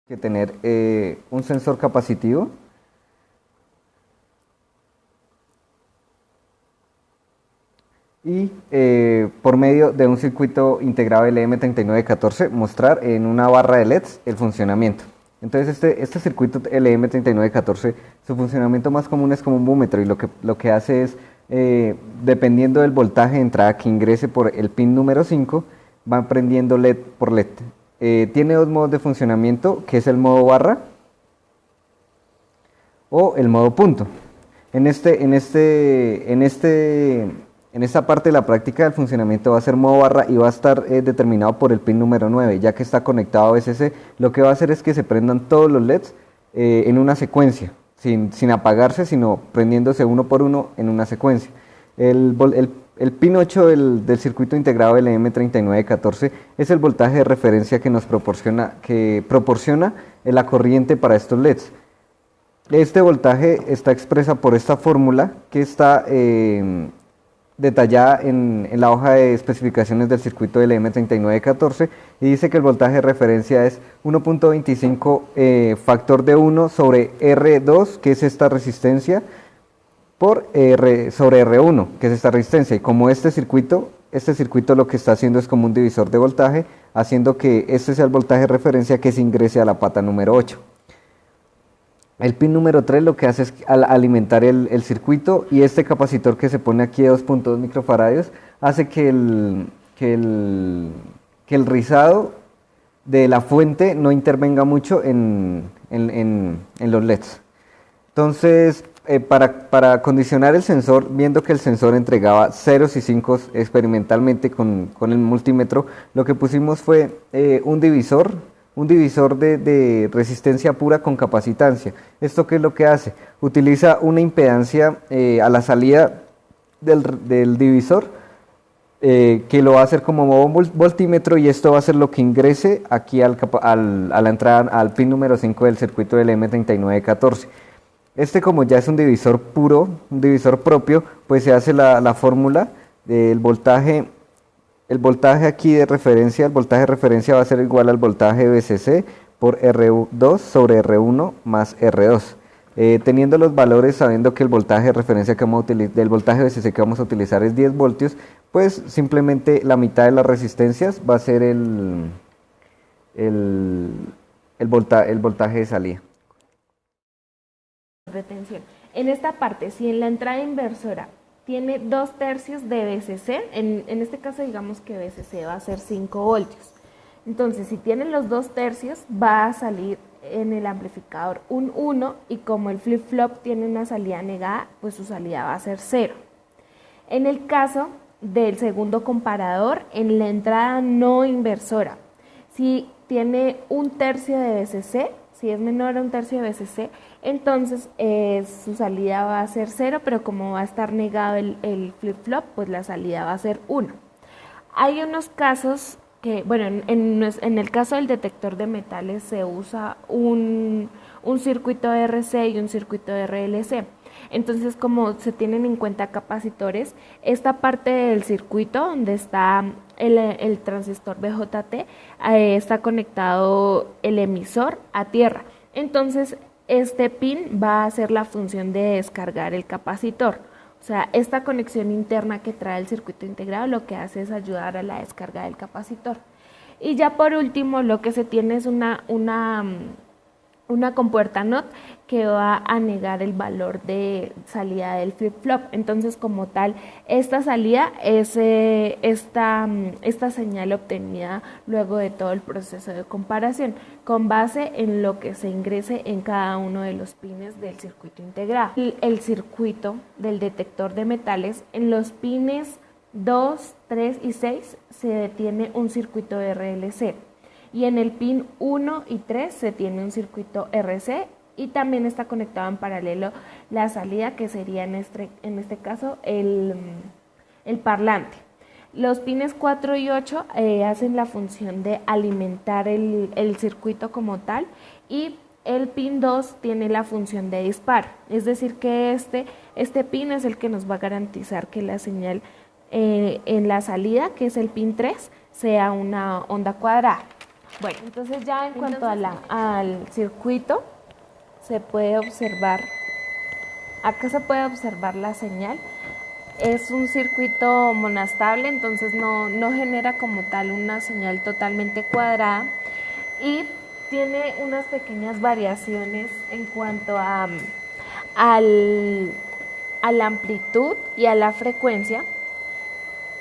que tener un sensor capacitivo. Y por medio de un circuito integrado LM3914 mostrar en una barra de LEDs el funcionamiento. Entonces este circuito LM3914, su funcionamiento más común es como un búmetro, y lo que hace es, dependiendo del voltaje de entrada que ingrese por el pin número 5, va prendiendo LED por LED. Tiene dos modos de funcionamiento, que es el modo barra o el modo punto. En esta parte de la práctica del funcionamiento va a ser modo barra y va a estar determinado por el pin número 9, ya que está conectado a VCC. Lo que va a hacer es que se prendan todos los LEDs en una secuencia, sin apagarse, sino prendiéndose uno por uno en una secuencia. El pin 8 del circuito integrado LM3914 es el voltaje de referencia que proporciona la corriente para estos LEDs. Este voltaje está expresa por esta fórmula que está detallada en la hoja de especificaciones del circuito LM3914, y dice que el voltaje de referencia es 1.25 factor de 1 sobre R2, que es esta resistencia, por R sobre R1, que es esta resistencia. Y como este circuito lo que está haciendo es como un divisor de voltaje, haciendo que este sea el voltaje de referencia que se ingrese a la pata número 8. El pin número 3 lo que hace es alimentar el circuito, y este capacitor que se pone aquí de 2.2 microfaradios hace que el rizado de la fuente no intervenga mucho en los LEDs. Entonces, para condicionar el sensor, viendo que el sensor entregaba ceros y 5 experimentalmente con el multímetro, lo que pusimos fue un divisor de resistencia pura con capacitancia. ¿Esto qué es lo que hace? Utiliza una impedancia a la salida del divisor, que lo va a hacer como modo voltímetro, y esto va a ser lo que ingrese aquí a la entrada al pin número 5 del circuito del M3914. Como ya es un divisor puro, un divisor propio, pues se hace la fórmula del voltaje. El voltaje aquí de referencia, el voltaje de referencia va a ser igual al voltaje VCC por R2 sobre R1 más R2. Teniendo los valores, sabiendo que el voltaje de referencia del voltaje VCC que vamos a utilizar es 10 voltios, pues simplemente la mitad de las resistencias va a ser el voltaje de salida. Retención. En esta parte, si en la entrada inversora tiene 2/3 de VCC, en este caso digamos que VCC va a ser 5 voltios. Entonces, si tiene los 2/3, va a salir en el amplificador un 1, y como el flip-flop tiene una salida negada, pues su salida va a ser 0. En el caso del segundo comparador, en la entrada no inversora, si tiene 1/3 de VCC, si es menor a 1/3 de VCC, entonces su salida va a ser 0, pero como va a estar negado el flip-flop, pues la salida va a ser 1. Hay unos casos que, bueno, en el caso del detector de metales se usa un circuito RC y un circuito RLC. Entonces, como se tienen en cuenta capacitores, esta parte del circuito donde está el transistor BJT, está conectado el emisor a tierra. Entonces, este pin va a hacer la función de descargar el capacitor. O sea, esta conexión interna que trae el circuito integrado lo que hace es ayudar a la descarga del capacitor. Y ya por último, lo que se tiene es una compuerta NOT que va a negar el valor de salida del flip-flop. Entonces, como tal, esta salida es esta señal obtenida luego de todo el proceso de comparación, con base en lo que se ingrese en cada uno de los pines del circuito integrado. El circuito del detector de metales, en los pines 2, 3 y 6 se detiene un circuito de RLC. Y en el pin 1 y 3 se tiene un circuito RC, y también está conectado en paralelo la salida, que sería en este caso el parlante. Los pines 4 y 8 hacen la función de alimentar el circuito como tal, y el pin 2 tiene la función de disparo. Es decir, que este pin es el que nos va a garantizar que la señal en la salida, que es el pin 3, sea una onda cuadrada. Bueno, entonces ya en cuanto al circuito, se puede observar, acá se puede observar la señal. Es un circuito monastable, entonces no genera como tal una señal totalmente cuadrada y tiene unas pequeñas variaciones en cuanto a la amplitud y a la frecuencia.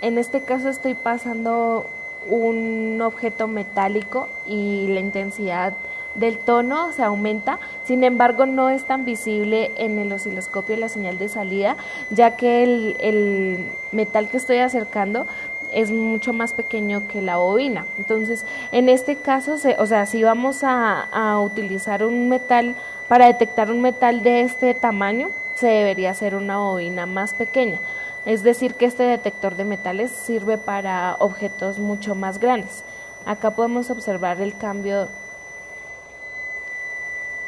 En este caso estoy pasando un objeto metálico y la intensidad del tono se aumenta, sin embargo no es tan visible en el osciloscopio la señal de salida, ya que el metal que estoy acercando es mucho más pequeño que la bobina. Entonces, en este caso, si vamos a utilizar un metal para detectar un metal de este tamaño, se debería hacer una bobina más pequeña. Es decir, que este detector de metales sirve para objetos mucho más grandes. Acá podemos observar el cambio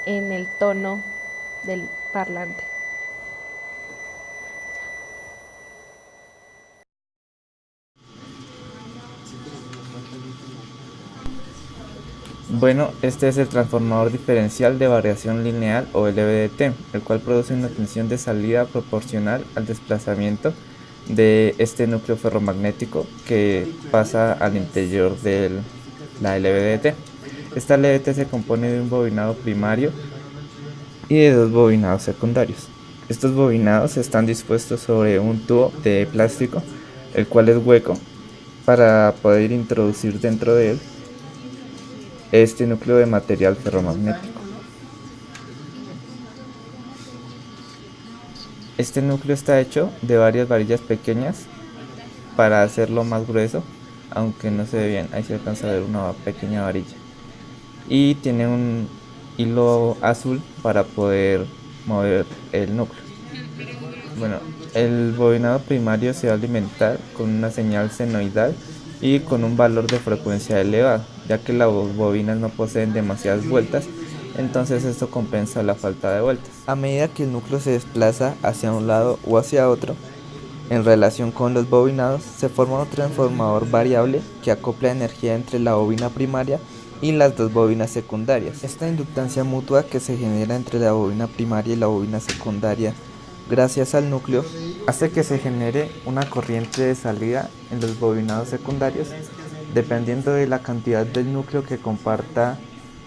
en el tono del parlante. Bueno, este es el transformador diferencial de variación lineal o LVDT, el cual produce una tensión de salida proporcional al desplazamiento de este núcleo ferromagnético que pasa al interior de la LVDT. Esta LVDT se compone de un bobinado primario y de dos bobinados secundarios. Estos bobinados están dispuestos sobre un tubo de plástico, el cual es hueco, para poder introducir dentro de él este núcleo de material ferromagnético. Este núcleo está hecho de varias varillas pequeñas para hacerlo más grueso, aunque no se ve bien, ahí se alcanza a ver una pequeña varilla. Y tiene un hilo azul para poder mover el núcleo. Bueno, el bobinado primario se va a alimentar con una señal senoidal y con un valor de frecuencia elevado, ya que las bobinas no poseen demasiadas vueltas, entonces esto compensa la falta de vueltas. A medida que el núcleo se desplaza hacia un lado o hacia otro, en relación con los bobinados, se forma un transformador variable que acopla energía entre la bobina primaria y las dos bobinas secundarias. Esta inductancia mutua que se genera entre la bobina primaria y la bobina secundaria gracias al núcleo, hace que se genere una corriente de salida en los bobinados secundarios, dependiendo de la cantidad del núcleo que comparta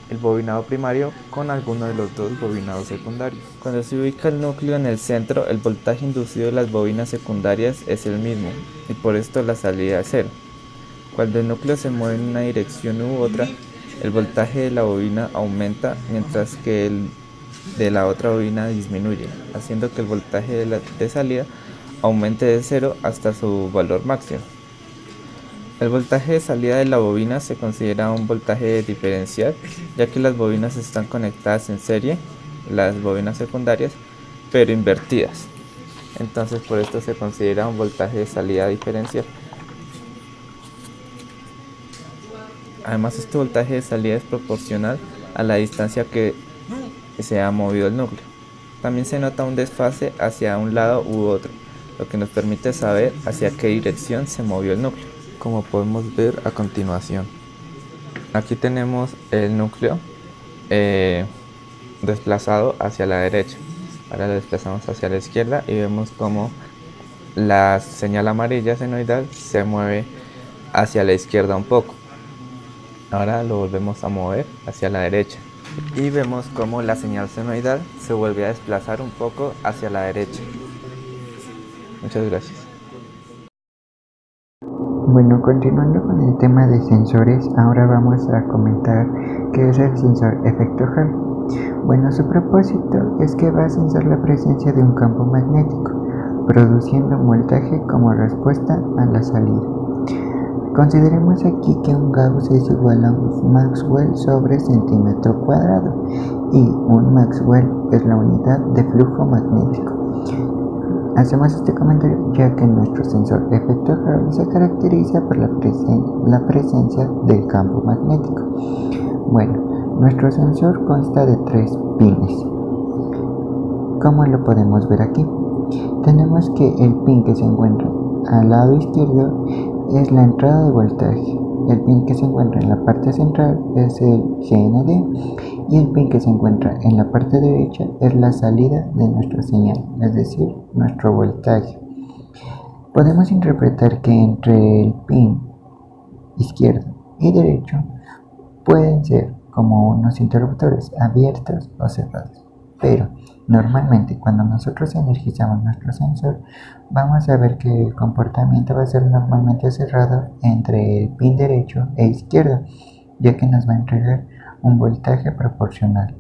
el bobinado primario con alguno de los dos bobinados secundarios. Cuando se ubica el núcleo en el centro, el voltaje inducido de las bobinas secundarias es el mismo, y por esto la salida es cero. Cuando el núcleo se mueve en una dirección u otra, el voltaje de la bobina aumenta, mientras que el de la otra bobina disminuye, haciendo que el voltaje de salida aumente de cero hasta su valor máximo. El voltaje de salida de la bobina se considera un voltaje diferencial, ya que las bobinas están conectadas en serie, las bobinas secundarias, pero invertidas. Entonces por esto se considera un voltaje de salida diferencial. Además, este voltaje de salida es proporcional a la distancia que se ha movido el núcleo. También se nota un desfase hacia un lado u otro, lo que nos permite saber hacia qué dirección se movió el núcleo, como podemos ver a continuación. Aquí tenemos el núcleo desplazado hacia la derecha. Ahora lo desplazamos hacia la izquierda y vemos cómo la señal amarilla senoidal se mueve hacia la izquierda un poco. Ahora lo volvemos a mover hacia la derecha y vemos cómo la señal senoidal se vuelve a desplazar un poco hacia la derecha. Muchas gracias. Bueno, continuando con el tema de sensores, ahora vamos a comentar qué es el sensor efecto Hall. Bueno, su propósito es que va a sensar la presencia de un campo magnético, produciendo un voltaje como respuesta a la salida. Consideremos aquí que un Gauss es igual a un Maxwell sobre centímetro cuadrado y un Maxwell es la unidad de flujo magnético. Hacemos este comentario ya que nuestro sensor efecto Hall se caracteriza por la presencia del campo magnético. Bueno, nuestro sensor consta de 3 pines. ¿Cómo lo podemos ver aquí? Tenemos que el pin que se encuentra al lado izquierdo es la entrada de voltaje El pin que se encuentra en la parte central es el GND y el pin que se encuentra en la parte derecha es la salida de nuestra señal, es decir, nuestro voltaje. Podemos interpretar que entre el pin izquierdo y derecho pueden ser como unos interruptores abiertos o cerrados, pero normalmente cuando nosotros energizamos nuestro sensor vamos a ver que el comportamiento va a ser normalmente cerrado entre el pin derecho e izquierdo, ya que nos va a entregar un voltaje proporcional.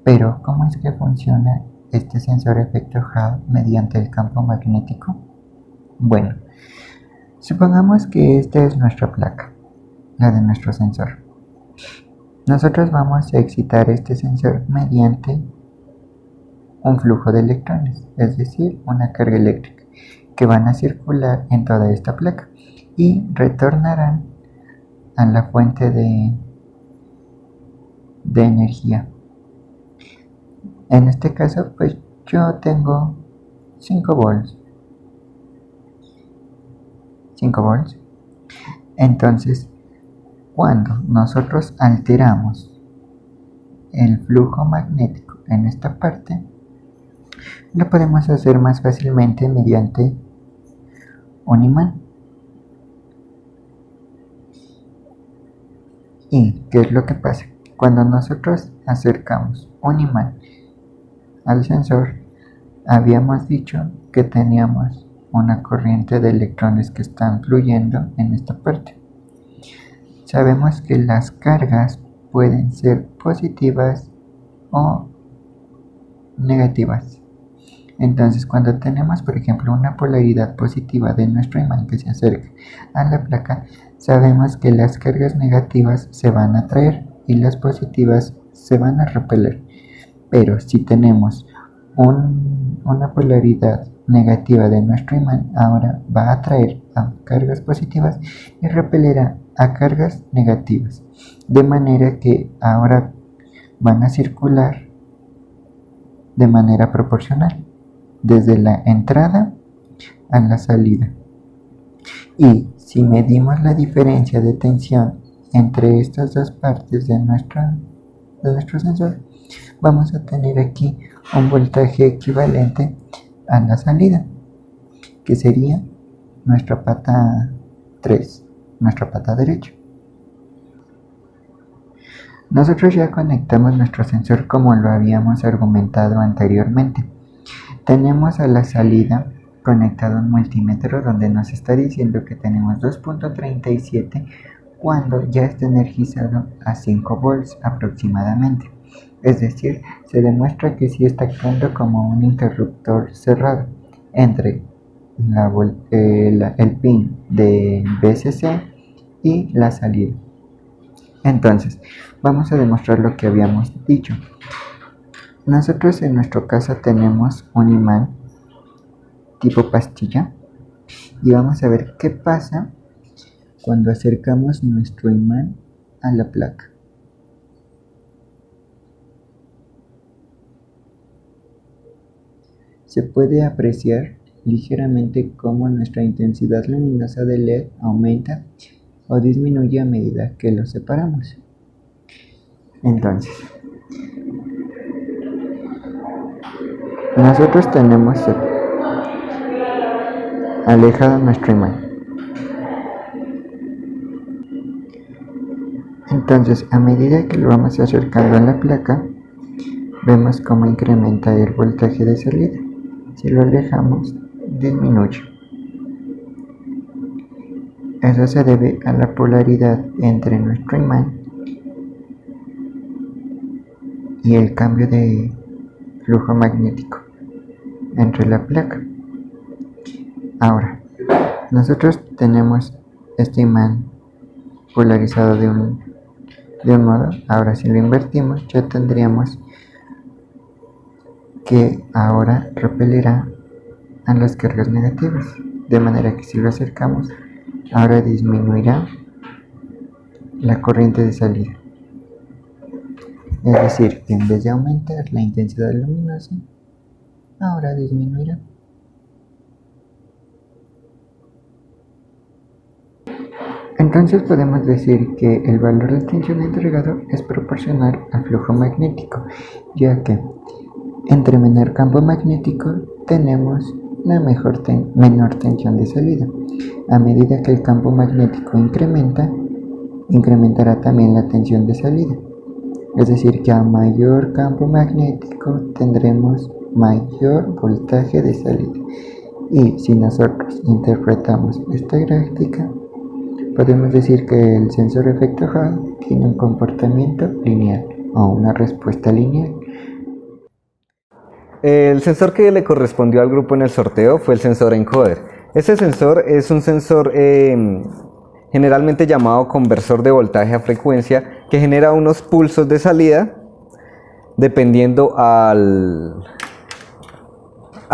Pero ¿cómo es que funciona este sensor efecto Hall mediante el campo magnético? Bueno, supongamos que esta es nuestra placa, la de nuestro sensor. Nosotros vamos a excitar este sensor mediante un flujo de electrones, es decir, una carga eléctrica, que van a circular en toda esta placa y retornarán a la fuente de energía. En este caso, pues yo tengo 5 volts. Entonces, cuando nosotros alteramos el flujo magnético en esta parte, lo podemos hacer más fácilmente mediante un imán. ¿Y qué es lo que pasa? Cuando nosotros acercamos un imán al sensor, habíamos dicho que teníamos una corriente de electrones que están fluyendo en esta parte. Sabemos que las cargas pueden ser positivas o negativas. Entonces, cuando tenemos, por ejemplo, una polaridad positiva de nuestro imán que se acerca a la placa, sabemos que las cargas negativas se van a atraer y las positivas se van a repeler. Pero si tenemos una polaridad negativa de nuestro imán, ahora va a atraer a cargas positivas y repelerá a cargas negativas, de manera que ahora van a circular de manera proporcional desde la entrada a la salida. Y si medimos la diferencia de tensión entre estas dos partes de nuestro sensor, vamos a tener aquí un voltaje equivalente a la salida, que sería nuestra pata 3, nuestra pata derecha. Nosotros ya conectamos nuestro sensor como lo habíamos argumentado anteriormente. Tenemos a la salida conectado un multímetro donde nos está diciendo que tenemos 2.37 cuando ya está energizado a 5 volts aproximadamente. Es decir, se demuestra que sí está actuando como un interruptor cerrado entre el pin de VCC y la salida. Entonces, vamos a demostrar lo que habíamos dicho. Nosotros en nuestro caso tenemos un imán tipo pastilla y vamos a ver qué pasa cuando acercamos nuestro imán a la placa. Se puede apreciar ligeramente cómo nuestra intensidad luminosa del LED aumenta o disminuye a medida que lo separamos. Entonces, nosotros tenemos alejado nuestro imán. Entonces, a medida que lo vamos acercando a la placa, vemos cómo incrementa el voltaje de salida. Si lo alejamos, disminuye. Eso se debe a la polaridad entre nuestro imán y el cambio de flujo magnético entre la placa. Ahora, nosotros tenemos este imán polarizado de un modo. Ahora, si lo invertimos, ya tendríamos que ahora repelerá a las cargas negativas, de manera que si lo acercamos, ahora disminuirá la corriente de salida. Es decir, que en vez de aumentar la intensidad luminosa, ahora disminuirá. Entonces podemos decir que el valor de tensión entregado es proporcional al flujo magnético, ya que entre menor campo magnético tenemos una menor tensión de salida. A medida que el campo magnético incrementará también la tensión de salida. Es decir, que a mayor campo magnético tendremos mayor voltaje de salida. Y si nosotros interpretamos esta gráfica, podemos decir que el sensor efecto Hall tiene un comportamiento lineal o una respuesta lineal. El sensor que le correspondió al grupo en el sorteo fue el sensor encoder. Este sensor es un sensor generalmente llamado conversor de voltaje a frecuencia, que genera unos pulsos de salida dependiendo a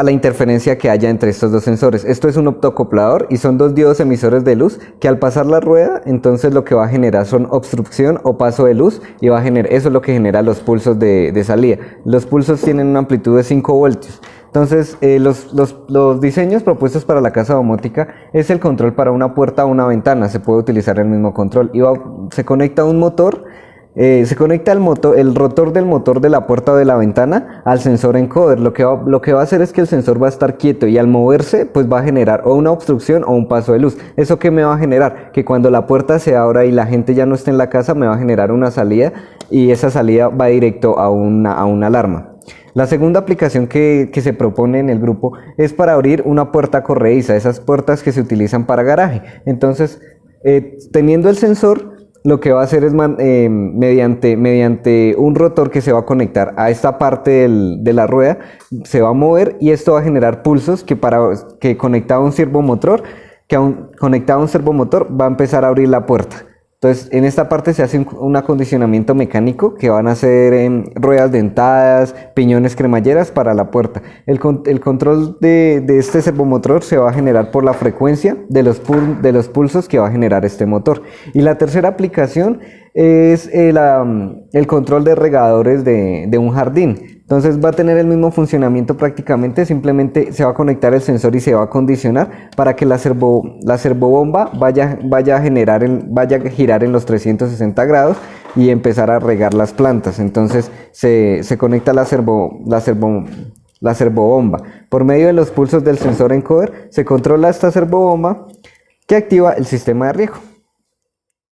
la interferencia que haya entre estos dos sensores. Esto es un optocoplador y son dos diodos emisores de luz que al pasar la rueda, entonces lo que va a generar son obstrucción o paso de luz, y va a generar, eso es lo que genera los pulsos de salida. Los pulsos tienen una amplitud de 5 voltios. Entonces, los diseños propuestos para la casa domótica es el control para una puerta o una ventana. Se puede utilizar el mismo control y se conecta a un motor. Se conecta el rotor del motor de la puerta o de la ventana al sensor encoder. Lo que va a hacer es que el sensor va a estar quieto y al moverse pues va a generar o una obstrucción o un paso de luz. ¿Eso qué me va a generar? Que cuando la puerta se abra y la gente ya no esté en la casa, me va a generar una salida, y esa salida va directo a una alarma. La segunda aplicación que se propone en el grupo es para abrir una puerta corrediza, esas puertas que se utilizan para garaje. Entonces, teniendo el sensor, lo que va a hacer es mediante un rotor que se va a conectar a esta parte de la rueda, se va a mover, y esto va a generar pulsos que conectado a un servomotor, va a empezar a abrir la puerta. Entonces, en esta parte se hace un acondicionamiento mecánico que van a ser ruedas dentadas, piñones cremalleras para la puerta. El control de este servomotor se va a generar por la frecuencia de los pulsos que va a generar este motor. Y la tercera aplicación es el control de regadores de un jardín. Entonces va a tener el mismo funcionamiento prácticamente, simplemente se va a conectar el sensor y se va a condicionar para que la servobomba vaya a girar en los 360 grados y empezar a regar las plantas. Entonces se conecta la servobomba. Por medio de los pulsos del sensor encoder se controla esta servobomba, que activa el sistema de riego.